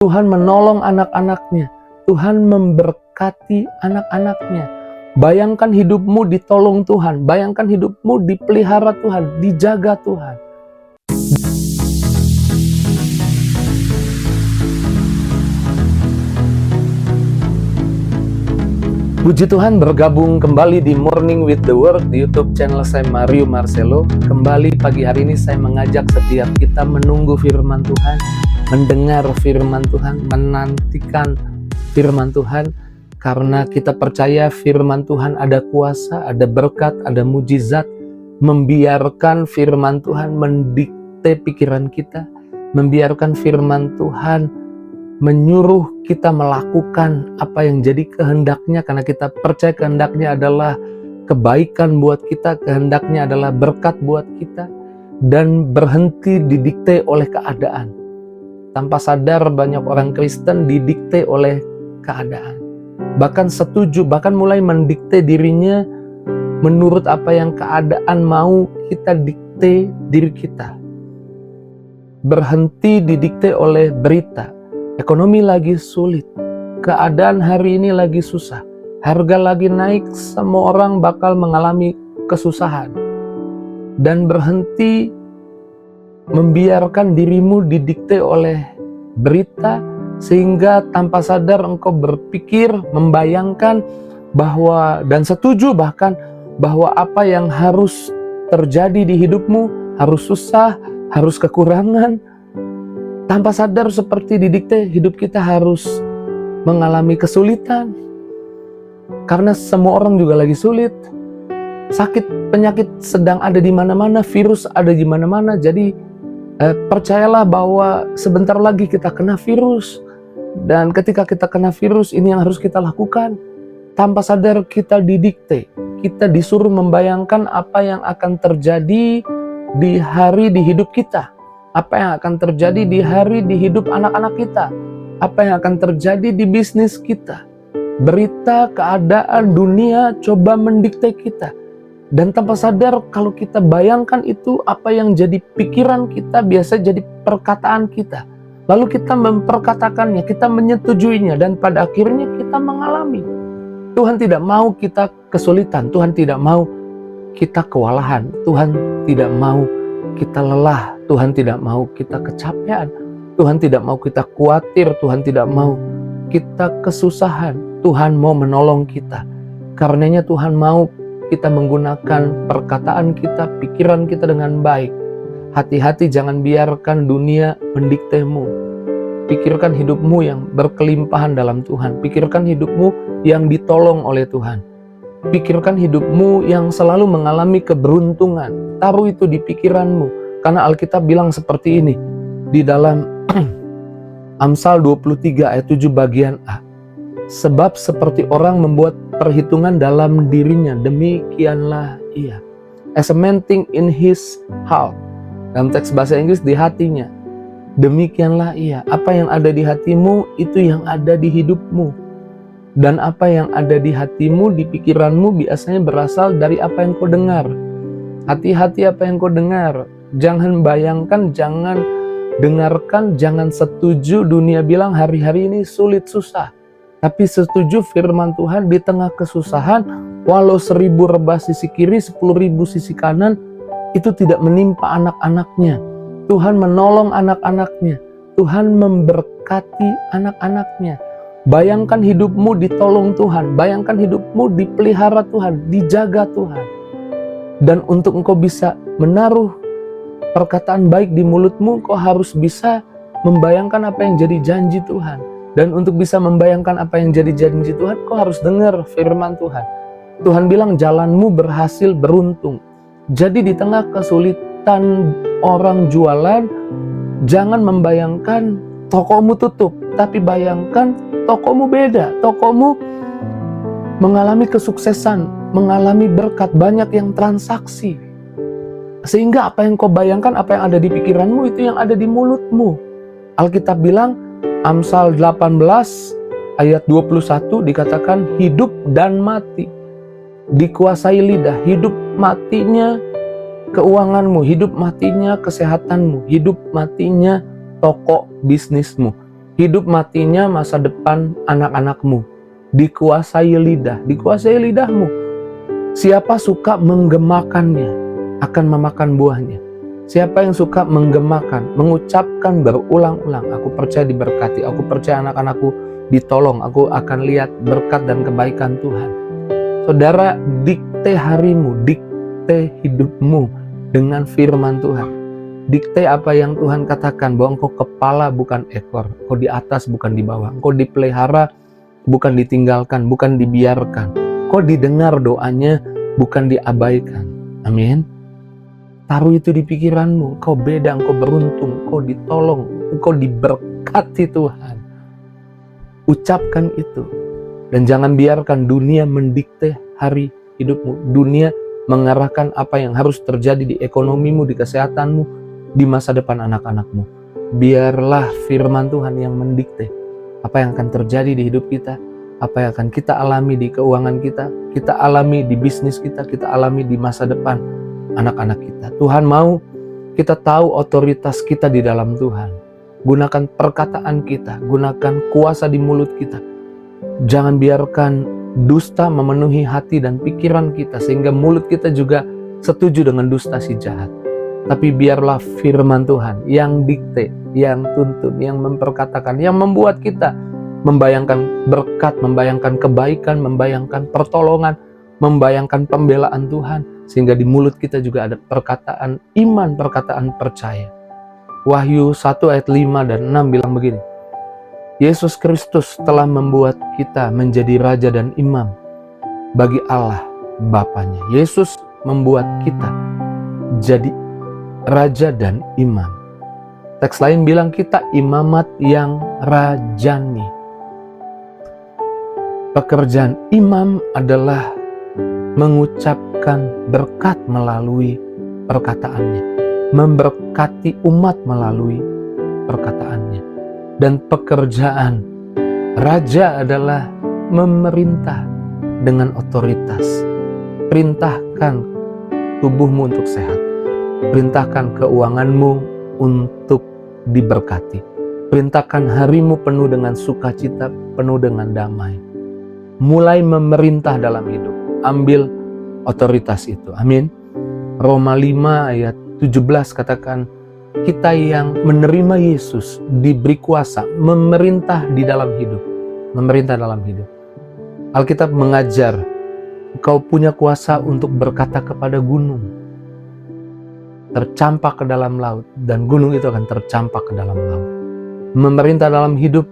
Tuhan menolong anak-anaknya. Tuhan memberkati anak-anaknya. Bayangkan hidupmu ditolong Tuhan. Bayangkan hidupmu dipelihara Tuhan, dijaga Tuhan. Puji Tuhan, bergabung kembali di Morning with the Word di YouTube channel saya, Mario Marcelo. Kembali pagi hari ini saya mengajak setiap kita menunggu firman Tuhan, mendengar firman Tuhan, menantikan firman Tuhan, karena kita percaya firman Tuhan ada kuasa, ada berkat, ada mujizat. Membiarkan firman Tuhan mendikte pikiran kita, membiarkan firman Tuhan menyuruh kita melakukan apa yang jadi kehendaknya, karena kita percaya kehendaknya adalah kebaikan buat kita, kehendaknya adalah berkat buat kita, dan berhenti didikte oleh keadaan. Tanpa sadar banyak orang Kristen didikte oleh keadaan, bahkan setuju, bahkan mulai mendikte dirinya menurut apa yang keadaan mau. Kita dikte diri kita, berhenti didikte oleh berita. Ekonomi lagi sulit, keadaan hari ini lagi susah, harga lagi naik, semua orang bakal mengalami kesusahan. Dan berhenti membiarkan dirimu didikte oleh berita, sehingga tanpa sadar engkau berpikir, membayangkan bahwa, dan setuju bahkan, bahwa apa yang harus terjadi di hidupmu harus susah, harus kekurangan. Tanpa sadar seperti didikte, hidup kita harus mengalami kesulitan. Karena semua orang juga lagi sulit. Sakit, penyakit sedang ada di mana-mana, virus ada di mana-mana. Jadi percayalah bahwa sebentar lagi kita kena virus. Dan ketika kita kena virus, ini yang harus kita lakukan. Tanpa sadar kita didikte. Kita disuruh membayangkan apa yang akan terjadi di hari di hidup kita. Apa yang akan terjadi di hari di hidup anak-anak kita, apa yang akan terjadi di bisnis kita. Berita, keadaan, dunia coba mendikte kita. Dan tanpa sadar kalau kita bayangkan itu, apa yang jadi pikiran kita biasa jadi perkataan kita. Lalu kita memperkatakannya, kita menyetujuinya, dan pada akhirnya kita mengalami. Tuhan tidak mau kita kesulitan, Tuhan tidak mau kita kewalahan, Tuhan tidak mau kita lelah, Tuhan tidak mau kita kecapean, Tuhan tidak mau kita khawatir, Tuhan tidak mau kita kesusahan. Tuhan mau menolong kita. Karenanya Tuhan mau kita menggunakan perkataan kita, pikiran kita dengan baik. Hati-hati, jangan biarkan dunia mendiktemu. Pikirkan hidupmu yang berkelimpahan dalam Tuhan. Pikirkan hidupmu yang ditolong oleh Tuhan. Pikirkan hidupmu yang selalu mengalami keberuntungan. Taruh itu di pikiranmu. Karena Alkitab bilang seperti ini di dalam Amsal 23 ayat 7 bagian A. Sebab seperti orang membuat perhitungan dalam dirinya, demikianlah ia. As a man think in his heart. Dalam teks bahasa Inggris, di hatinya. Demikianlah ia. Apa yang ada di hatimu, itu yang ada di hidupmu. Dan apa yang ada di hatimu, di pikiranmu, biasanya berasal dari apa yang kau dengar. Hati-hati apa yang kau dengar. Jangan bayangkan, jangan dengarkan, jangan setuju dunia bilang hari-hari ini sulit, susah. Tapi setuju firman Tuhan, di tengah kesusahan, walau 1000 rebah sisi kiri, 10.000 sisi kanan, itu tidak menimpa anak-anaknya. Tuhan menolong anak-anaknya. Tuhan memberkati anak-anaknya. Bayangkan hidupmu ditolong Tuhan. Bayangkan hidupmu dipelihara Tuhan, dijaga Tuhan. Dan untuk engkau bisa menaruh perkataan baik di mulutmu, kau harus bisa membayangkan apa yang jadi janji Tuhan. Dan untuk bisa membayangkan apa yang jadi janji Tuhan, kau harus dengar firman Tuhan. Tuhan bilang jalanmu berhasil, beruntung. Jadi di tengah kesulitan orang jualan, jangan membayangkan tokomu tutup, tapi bayangkan tokomu beda. Tokomu mengalami kesuksesan, mengalami berkat, banyak yang transaksi. Sehingga apa yang kau bayangkan, apa yang ada di pikiranmu, itu yang ada di mulutmu. Alkitab bilang, Amsal 18 ayat 21 dikatakan, hidup dan mati dikuasai lidah. Hidup matinya keuanganmu, hidup matinya kesehatanmu, hidup matinya toko bisnismu, Hidup matinya masa depan anak-anakmu dikuasai lidah, dikuasai lidahmu. Siapa suka menggemakannya akan memakan buahnya. Siapa yang suka menggemakan, mengucapkan berulang-ulang, aku percaya diberkati, aku percaya anak-anakku ditolong, aku akan lihat berkat dan kebaikan Tuhan. Saudara, dikte harimu, dikte hidupmu dengan firman Tuhan. Dikte apa yang Tuhan katakan, bahwa engkau kepala bukan ekor, engkau di atas bukan di bawah, engkau dipelihara bukan ditinggalkan, bukan dibiarkan, engkau didengar doanya bukan diabaikan. Amin. Taruh itu di pikiranmu, engkau beda, engkau beruntung, engkau ditolong, engkau diberkati Tuhan. Ucapkan itu, dan jangan biarkan dunia mendikte hari hidupmu. Dunia mengarahkan apa yang harus terjadi di ekonomimu, di kesehatanmu, di masa depan anak-anakmu. Biarlah firman Tuhan yang mendikte apa yang akan terjadi di hidup kita, apa yang akan kita alami di keuangan kita alami di bisnis kita alami di masa depan anak-anak kita. Tuhan mau kita tahu otoritas kita di dalam Tuhan. Gunakan perkataan kita, gunakan kuasa di mulut kita. Jangan biarkan dusta memenuhi hati dan pikiran kita, sehingga mulut kita juga setuju dengan dusta si jahat. Tapi biarlah firman Tuhan yang dikte, yang tuntun, yang memperkatakan, yang membuat kita membayangkan berkat, membayangkan kebaikan, membayangkan pertolongan, membayangkan pembelaan Tuhan, sehingga di mulut kita juga ada perkataan iman, perkataan percaya. Wahyu 1 ayat 5 dan 6 bilang begini, Yesus Kristus telah membuat kita menjadi raja dan imam bagi Allah Bapanya. Yesus membuat kita jadi raja dan imam. Teks lain bilang kita imamat yang rajani. Pekerjaan imam adalah mengucapkan berkat melalui perkataannya, memberkati umat melalui perkataannya. Dan pekerjaan raja adalah memerintah dengan otoritas. Perintahkan tubuhmu untuk sehat. Perintahkan keuanganmu untuk diberkati. Perintahkan harimu penuh dengan sukacita, penuh dengan damai. Mulai memerintah dalam hidup. Ambil otoritas itu. Amin. Roma 5 ayat 17 katakan, kita yang menerima Yesus diberi kuasa memerintah di dalam hidup. Memerintah dalam hidup. Alkitab mengajar, engkau punya kuasa untuk berkata kepada gunung, tercampak ke dalam laut, dan gunung itu akan tercampak ke dalam laut. Memerintah dalam hidup,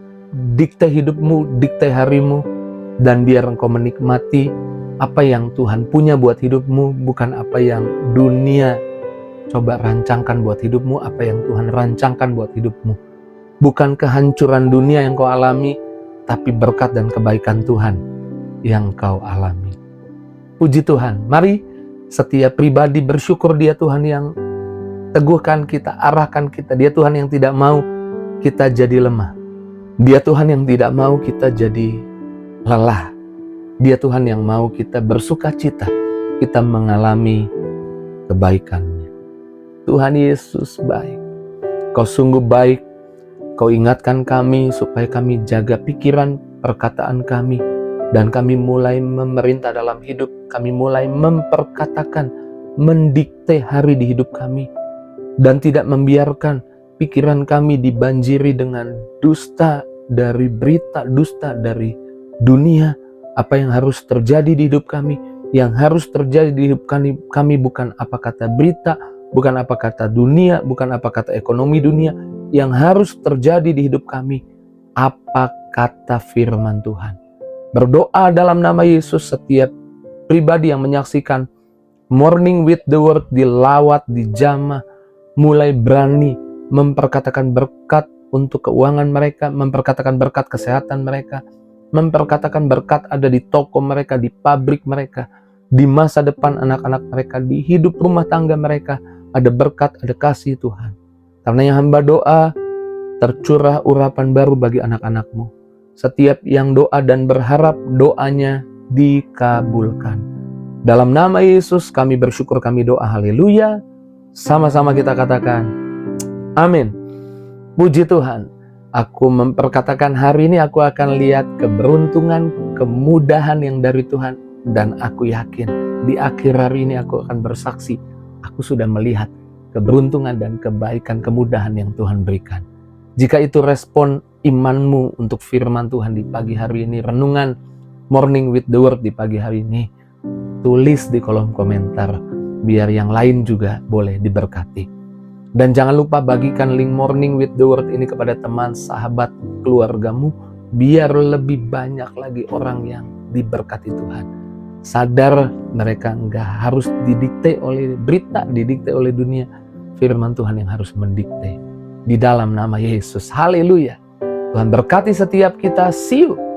dikte hidupmu, dikte harimu, dan biar engkau menikmati apa yang Tuhan punya buat hidupmu, bukan apa yang dunia coba rancangkan buat hidupmu, apa yang Tuhan rancangkan buat hidupmu. Bukan kehancuran dunia yang kau alami, tapi berkat dan kebaikan Tuhan yang kau alami. Puji Tuhan. Mari setiap pribadi bersyukur dia Tuhan yang teguhkan kita, arahkan kita. Dia Tuhan yang tidak mau kita jadi lemah. Dia Tuhan yang tidak mau kita jadi lelah. Dia Tuhan yang mau kita bersuka cita, kita mengalami kebaikan-Nya. Tuhan Yesus baik. Kau sungguh baik. Kau ingatkan kami supaya kami jaga pikiran, perkataan kami, dan kami mulai memerintah dalam hidup. Kami mulai memperkatakan, mendikte hari di hidup kami, dan tidak membiarkan pikiran kami dibanjiri dengan dusta dari berita, dusta dari dunia. Apa yang harus terjadi di hidup kami, yang harus terjadi di hidup kami bukan apa kata berita, bukan apa kata dunia, bukan apa kata ekonomi dunia. Yang harus terjadi di hidup kami, apa kata firman Tuhan. Berdoa dalam nama Yesus, setiap pribadi yang menyaksikan Morning with the Word dilawat, dijamah, mulai berani memperkatakan berkat untuk keuangan mereka, memperkatakan berkat kesehatan mereka, memperkatakan berkat ada di toko mereka, di pabrik mereka, di masa depan anak-anak mereka, di hidup rumah tangga mereka, ada berkat, ada kasih Tuhan. Karena yang hamba doa, tercurah urapan baru bagi anak-anakmu. Setiap yang doa dan berharap doanya dikabulkan. Dalam nama Yesus kami bersyukur, kami doa, haleluya. Sama-sama kita katakan, amin. Puji Tuhan. Aku memperkatakan hari ini aku akan lihat keberuntungan, kemudahan yang dari Tuhan. Dan aku yakin di akhir hari ini aku akan bersaksi, aku sudah melihat keberuntungan dan kebaikan, kemudahan yang Tuhan berikan. Jika itu respon imanmu untuk firman Tuhan di pagi hari ini, renungan Morning with the Word di pagi hari ini, tulis di kolom komentar, biar yang lain juga boleh diberkati. Dan jangan lupa bagikan link Morning with the Word ini kepada teman, sahabat, keluargamu, biar lebih banyak lagi orang yang diberkati Tuhan. Sadar mereka enggak harus didikte oleh berita, didikte oleh dunia. Firman Tuhan yang harus mendikte. Di dalam nama Yesus. Haleluya. Tuhan berkati setiap kita. See you.